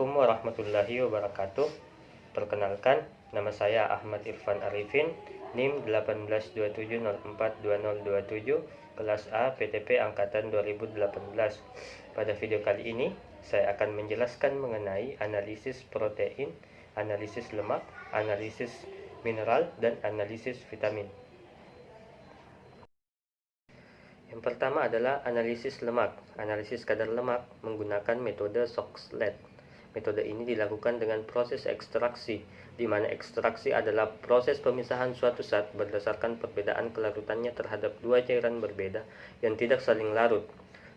Assalamualaikum warahmatullahi wabarakatuh. Perkenalkan, nama saya Ahmad Irfan Arifin, NIM 1827042027, kelas A PTP angkatan 2018. Pada video kali ini, saya akan menjelaskan mengenai analisis protein, analisis lemak, analisis mineral, dan analisis vitamin. Yang pertama adalah analisis lemak. Analisis kadar lemak menggunakan metode Soxhlet. Metode ini dilakukan dengan proses ekstraksi, di mana ekstraksi adalah proses pemisahan suatu zat berdasarkan perbedaan kelarutannya terhadap dua cairan berbeda yang tidak saling larut.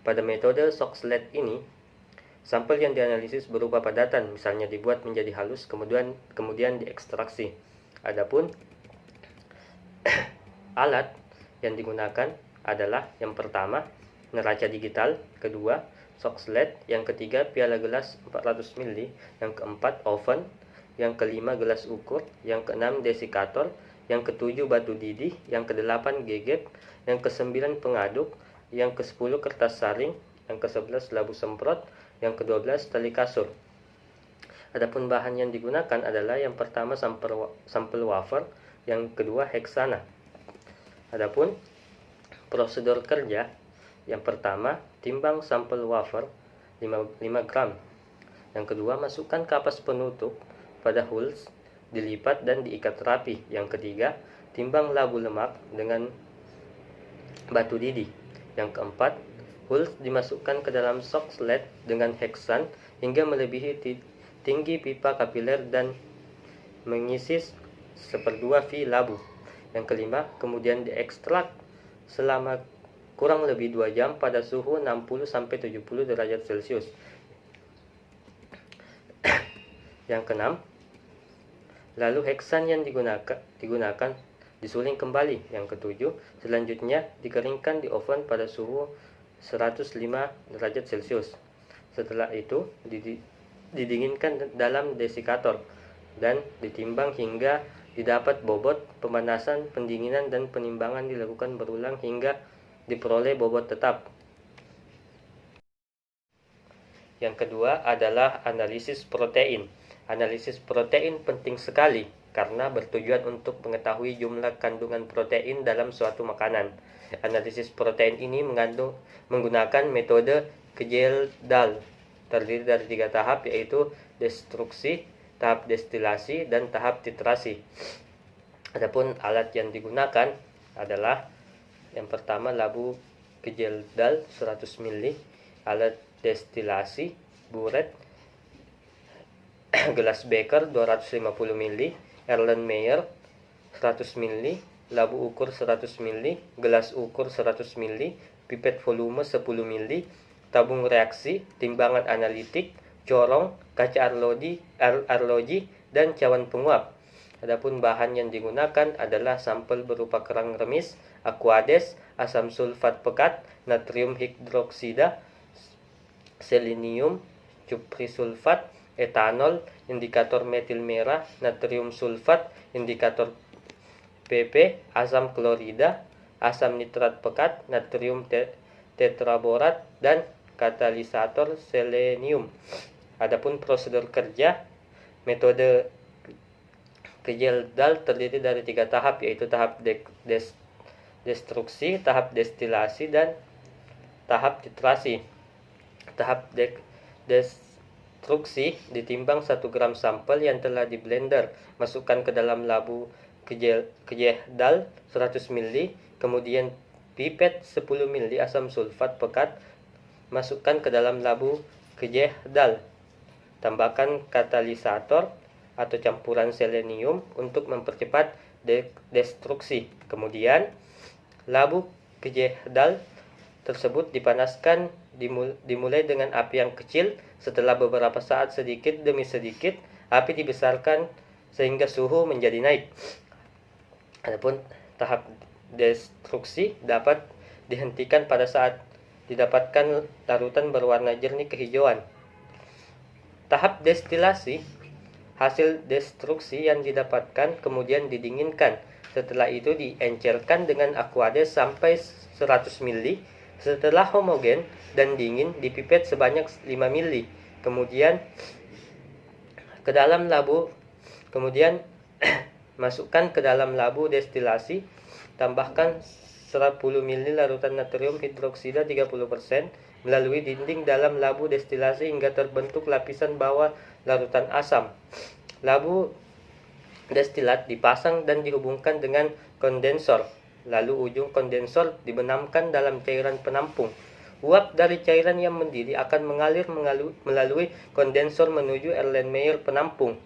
Pada metode Soxhlet ini, sampel yang dianalisis berupa padatan, misalnya dibuat menjadi halus, kemudian diekstraksi. Adapun alat yang digunakan adalah yang pertama, neraca digital, kedua, Soxhlet, yang ketiga, piala gelas 400 ml, yang keempat, oven, yang kelima, gelas ukur, yang keenam, desikator, yang ketujuh, batu didih, yang kedelapan, gegep, yang kesembilan, pengaduk, yang ke-10, kertas saring, yang ke-11, labu semprot, yang ke-12, tali kasur. Adapun bahan yang digunakan adalah yang pertama, sampel wafer, yang kedua, heksana. Adapun prosedur kerja, yang pertama, timbang sampel wafer 5 gram. Yang kedua, masukkan kapas penutup pada huls, dilipat dan diikat rapi. Yang ketiga, timbang labu lemak dengan batu didih. Yang keempat, huls dimasukkan ke dalam Soxhlet dengan heksan hingga melebihi tinggi pipa kapiler dan mengisi 1/2 V labu. Yang kelima, kemudian diekstrak selama kurang lebih 2 jam pada suhu 60-70 derajat Celcius. Yang keenam, lalu heksan yang digunakan disuling kembali. Yang ketujuh, selanjutnya dikeringkan di oven pada suhu 105 derajat Celcius. Setelah itu didinginkan dalam desikator dan ditimbang hingga didapat bobot. Pemanasan, pendinginan, dan penimbangan dilakukan berulang hingga diperoleh bobot tetap. Yang kedua adalah analisis protein. Analisis protein penting sekali karena bertujuan untuk mengetahui jumlah kandungan protein dalam suatu makanan. Analisis protein ini menggunakan metode Kjeldahl, terdiri dari 3 tahap, yaitu destruksi, tahap destilasi, dan tahap titrasi. Adapun alat yang digunakan adalah yang pertama, labu Kjeldahl 100 ml, alat destilasi, buret, gelas beker 250 ml, Erlenmeyer 100 ml, labu ukur 100 ml, gelas ukur 100 ml, pipet volume 10 ml, tabung reaksi, timbangan analitik, corong, kaca arloji, dan cawan penguap. Adapun bahan yang digunakan adalah sampel berupa kerang remis, aquades, asam sulfat pekat, natrium hidroksida, selenium, cuprisulfat, etanol, indikator metil merah, natrium sulfat, indikator PP, asam klorida, asam nitrat pekat, natrium tetraborat, dan katalisator selenium. Adapun prosedur kerja, metode Kjeldahl terdiri dari 3 tahap, yaitu tahap destruksi, tahap destilasi, dan tahap titrasi. Tahap destruksi, ditimbang 1 gram sampel yang telah di blender, masukkan ke dalam labu Kjeldahl 100 ml, kemudian pipet 10 ml asam sulfat pekat, masukkan ke dalam labu Kjeldahl. Tambahkan katalisator atau campuran selenium untuk mempercepat destruksi. Kemudian labu Kjeldahl tersebut dipanaskan dimulai dengan api yang kecil. Setelah beberapa saat, sedikit demi sedikit api dibesarkan sehingga suhu menjadi naik. Adapun tahap destruksi dapat dihentikan pada saat didapatkan larutan berwarna jernih kehijauan. Tahap destilasi, hasil destruksi yang didapatkan kemudian didinginkan. Setelah itu diencerkan dengan aquades sampai 100 ml. Setelah homogen dan dingin, dipipet sebanyak 5 ml. Kemudian ke dalam labu, kemudian masukkan ke dalam labu destilasi, tambahkan 10 ml larutan natrium hidroksida 30% melalui dinding dalam labu destilasi hingga terbentuk lapisan bawah larutan asam. Labu destilat dipasang dan dihubungkan dengan kondensor, lalu ujung kondensor dibenamkan dalam cairan penampung. Uap dari cairan yang mendidih akan mengalir melalui kondensor menuju Erlenmeyer penampung.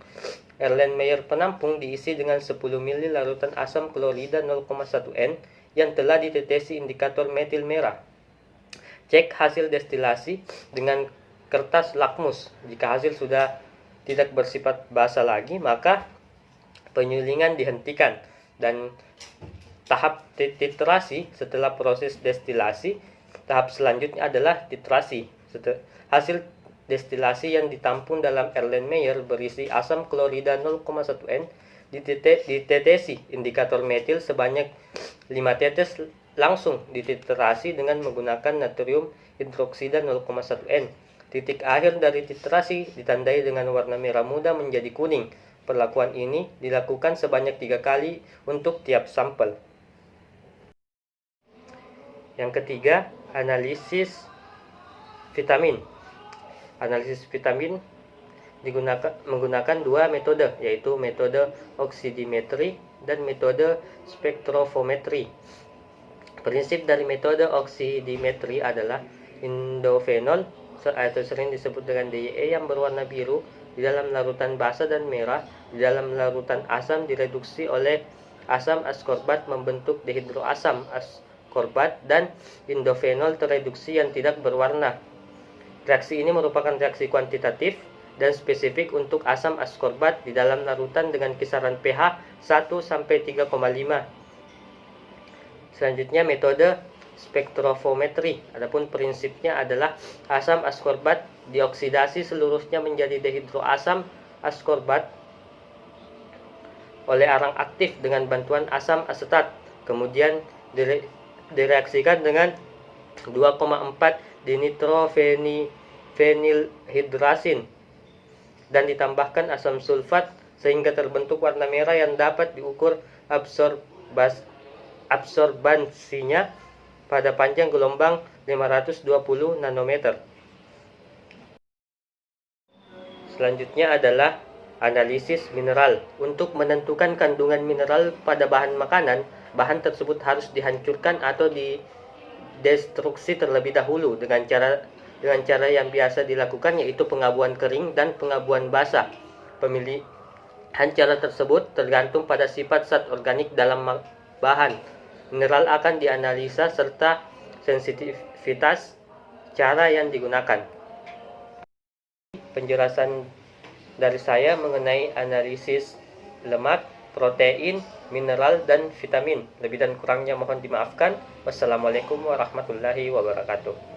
Erlenmeyer penampung diisi dengan 10 ml larutan asam klorida 0,1 N yang telah ditetesi indikator metil merah. Cek hasil destilasi dengan kertas lakmus. Jika hasil sudah tidak bersifat basa lagi, maka penyulingan dihentikan. Dan tahap titrasi setelah proses destilasi, tahap selanjutnya adalah titrasi. Hasil destilasi yang ditampung dalam Erlenmeyer berisi asam klorida 0,1 N ditetesi indikator metil sebanyak 5 tetes, langsung dititrasi dengan menggunakan natrium hidroksida 0,1 N. Titik akhir dari titrasi ditandai dengan warna merah muda menjadi kuning. Perlakuan ini dilakukan sebanyak 3 kali untuk tiap sampel. Yang ketiga, analisis vitamin. Analisis vitamin menggunakan dua metode, yaitu metode oksidimetri dan metode spektrofometri. Prinsip dari metode oksidimetri adalah indofenol atau sering disebut dengan DYE yang berwarna biru di dalam larutan basa dan merah di dalam larutan asam direduksi oleh asam askorbat membentuk dehidroasam askorbat, dan indofenol tereduksi yang tidak berwarna. Reaksi ini merupakan reaksi kuantitatif dan spesifik untuk asam askorbat di dalam larutan dengan kisaran pH 1-3,5. Selanjutnya metode spektrofometri. Adapun prinsipnya adalah asam askorbat dioksidasi seluruhnya menjadi dehidroasam askorbat oleh arang aktif dengan bantuan asam asetat. Kemudian direaksikan dengan 2,4 dinitrofenilhidrasin dan ditambahkan asam sulfat sehingga terbentuk warna merah yang dapat diukur absorbansinya pada panjang gelombang 520 nanometer. Selanjutnya adalah analisis mineral. Untuk menentukan kandungan mineral pada bahan makanan, bahan tersebut harus dihancurkan atau didestruksi terlebih dahulu dengan cara yang biasa dilakukan, yaitu pengabuan kering dan pengabuan basah. Pemilihan cara tersebut tergantung pada sifat zat organik dalam bahan. Mineral akan dianalisa serta sensitivitas cara yang digunakan. Penjelasan dari saya mengenai analisis lemak, protein, mineral, dan vitamin. Lebih dan kurangnya mohon dimaafkan. Wassalamualaikum warahmatullahi wabarakatuh.